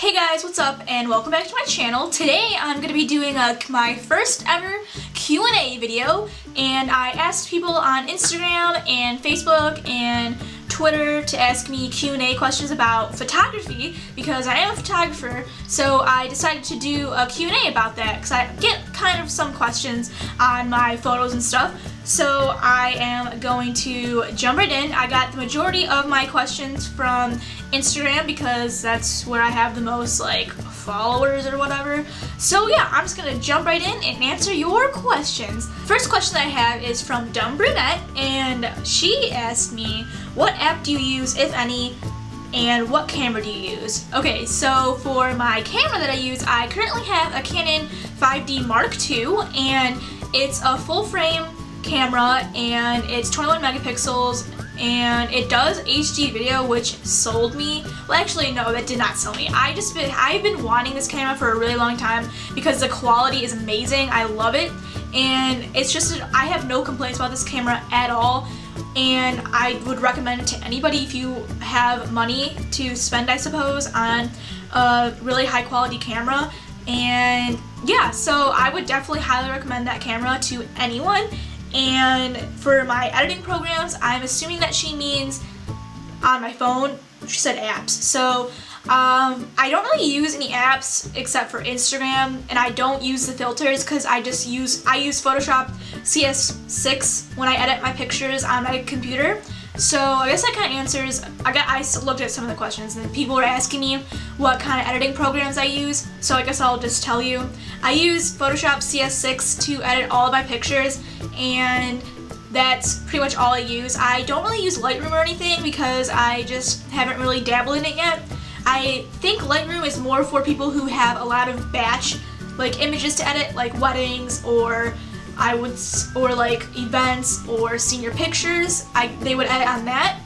Hey guys, what's up and welcome back to my channel. Today I'm going to be doing my first ever Q&A video, and I asked people on Instagram and Facebook and Twitter to ask me Q&A questions about photography because I am a photographer, so I decided to do a Q&A about that because I get kind of some questions on my photos and stuff. So I am going to jump right in. I got the majority of my questions from Instagram because that's where I have the most followers or whatever. So yeah, I'm just gonna jump right in and answer your questions. First question that I have is from Dumb Brunette, and she asked me, what app do you use, if any, and what camera do you use? Okay, so for my camera that I use, I currently have a Canon 5D Mark II, and it's a full frame camera, and it's 21 megapixels, and it does HD video, which sold me. Well, actually, no, that did not sell me. I've been wanting this camera for a really long time because the quality is amazing. I love it, and it's just, I have no complaints about this camera at all, and I would recommend it to anybody if you have money to spend, I suppose, on a really high quality camera. And yeah, so I would definitely highly recommend that camera to anyone. And for my editing programs, I'm assuming that she means on my phone. She said apps. So I don't really use any apps except for Instagram, and I don't use the filters because I use Photoshop CS6 when I edit my pictures on my computer. So I guess that kind of answers. I looked at some of the questions, and people were asking me what kind of editing programs I use. So I guess I'll just tell you. I use Photoshop CS6 to edit all of my pictures, and that's pretty much all I use. I don't really use Lightroom or anything because I just haven't really dabbled in it yet. I think Lightroom is more for people who have a lot of batch images to edit, like weddings or events or senior pictures. They would edit on that,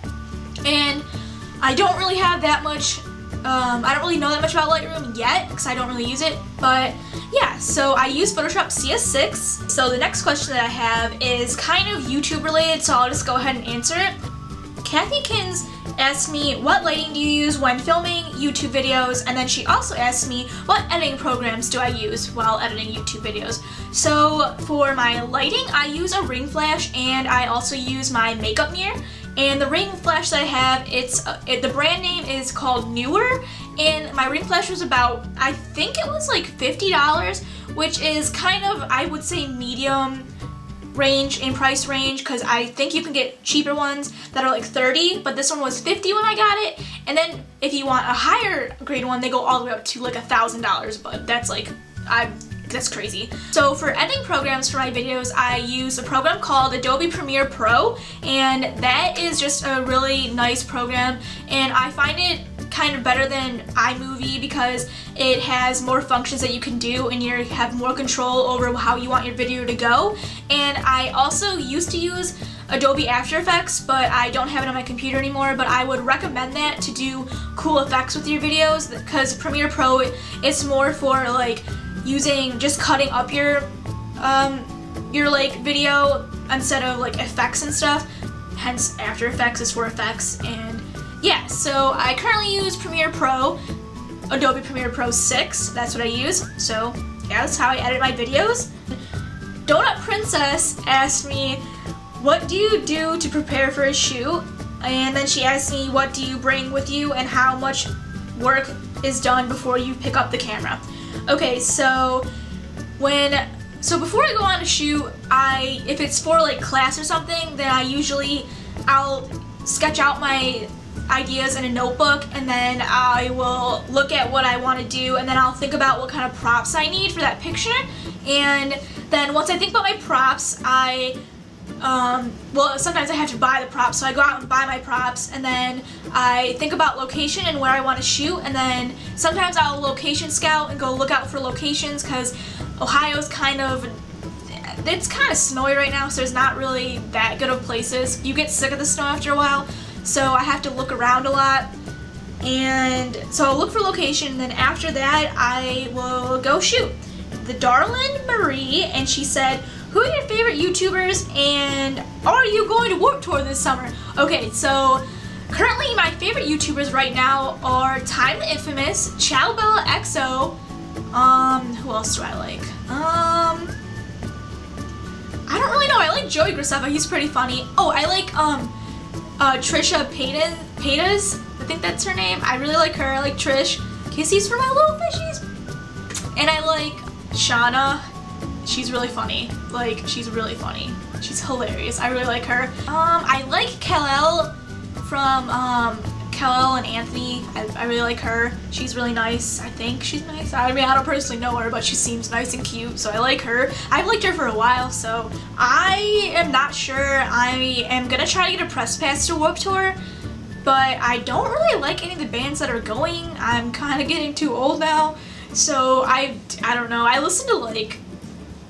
and I don't really have that much. I don't really know that much about Lightroom yet because I don't really use it, but yeah, so I use Photoshop CS6. So the next question that I have is kind of YouTube related, so I'll just go ahead and answer it. Kathy Kins asked me, what lighting do you use when filming YouTube videos? And then she also asked me, what editing programs do I use while editing YouTube videos? So for my lighting, I use a ring flash, and I also use my makeup mirror. And the ring flash that I have, the brand name is called Newer, and my ring flash was about, I think it was like $50, which is kind of, I would say, medium range in price range, because I think you can get cheaper ones that are like $30, but this one was $50 when I got it. And then if you want a higher grade one, they go all the way up to like $1,000, but that's that's crazy. So for editing programs for my videos, I use a program called Adobe Premiere Pro, and that is just a really nice program, and I find it kind of better than iMovie because it has more functions that you can do, and you have more control over how you want your video to go. And I also used to use Adobe After Effects, but I don't have it on my computer anymore, but I would recommend that to do cool effects with your videos, because Premiere Pro, it's more for just cutting up your video instead of effects and stuff. Hence After Effects is for effects. And yeah, so I currently use Premiere Pro, Adobe Premiere Pro 6, that's what I use. So yeah, that's how I edit my videos. Donut Princess asked me, what do you do to prepare for a shoot? And then she asked me, what do you bring with you and how much work is done before you pick up the camera? Okay, so before I go on a shoot, if it's for class or something, then I'll sketch out my ideas in a notebook, and then I will look at what I want to do, and then I'll think about what kind of props I need for that picture. And then once I think about my props, sometimes I have to buy the props, so I go out and buy my props, and then I think about location and where I want to shoot, and then sometimes I'll location scout and go look out for locations, because Ohio's it's kind of snowy right now, so there's not really that good of places. You get sick of the snow after a while, so I have to look around a lot. And so I'll look for location, and then after that I will go shoot. The Darlin Marie, and she said, who are your favorite YouTubers, and are you going to Warped Tour this summer? Okay, so currently my favorite YouTubers right now are Time the Infamous, Chalbella XO, who else do I like? I don't really know. I like Joey Graceffa, he's pretty funny. Oh, I like Trisha Paytas, I think that's her name. I really like her. I like Trish. Kisses for my little fishies. And I like Shauna. She's really funny. Like, she's really funny. She's hilarious. I really like her. I like Kal-El from Kal-El and Anthony. I really like her. She's really nice. I think she's nice. I mean, I don't personally know her, but she seems nice and cute, so I like her. I've liked her for a while, so I am not sure. I am gonna try to get a press pass to Warped Tour, but I don't really like any of the bands that are going. I'm kind of getting too old now, so I don't know. I listen to like,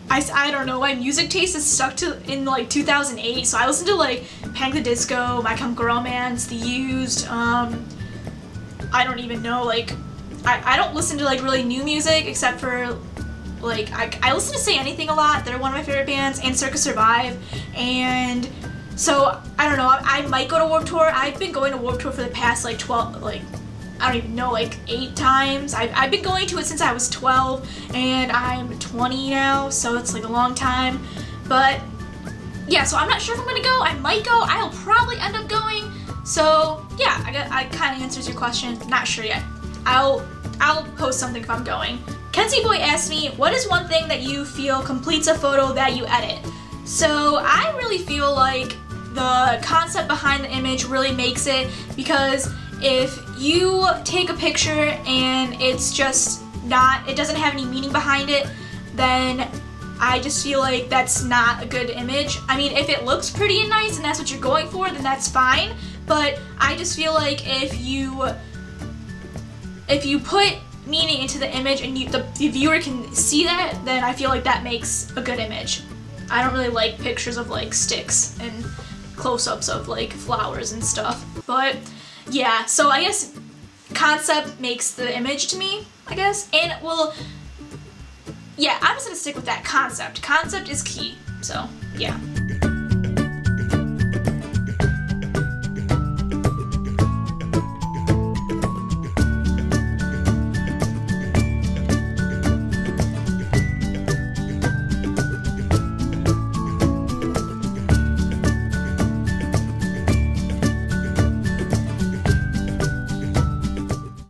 I don't know, my music taste is stuck to in like 2008, so I listen to like Panic! The Disco, My Chemical Romance, The Used, I don't even know, like, I don't listen to like really new music except for like, I listen to Say Anything a lot. They're one of my favorite bands, and Circus Survive, and so I don't know, I might go to Warped Tour. I've been going to Warped Tour for the past like 12, like, I don't even know, like 8 times. I've been going to it since I was 12, and I'm 20 now, so it's like a long time. But yeah, so I'm not sure if I'm gonna go. I might go. I'll probably end up going. So yeah, I kind of answers your question. Not sure yet. I'll post something if I'm going. Kenzie Boy asked me, what is one thing that you feel completes a photo that you edit? So I really feel like the concept behind the image really makes it, because if you take a picture and it's just not, it doesn't have any meaning behind it, then I just feel like that's not a good image. I mean, if it looks pretty and nice and that's what you're going for, then that's fine, but I just feel like if you put meaning into the image and the viewer can see that, then I feel like that makes a good image. I don't really like pictures of like sticks and close-ups of like flowers and stuff, but yeah, so I guess concept makes the image to me, I guess. And well, yeah, I'm just gonna stick with that concept. Concept is key, so yeah.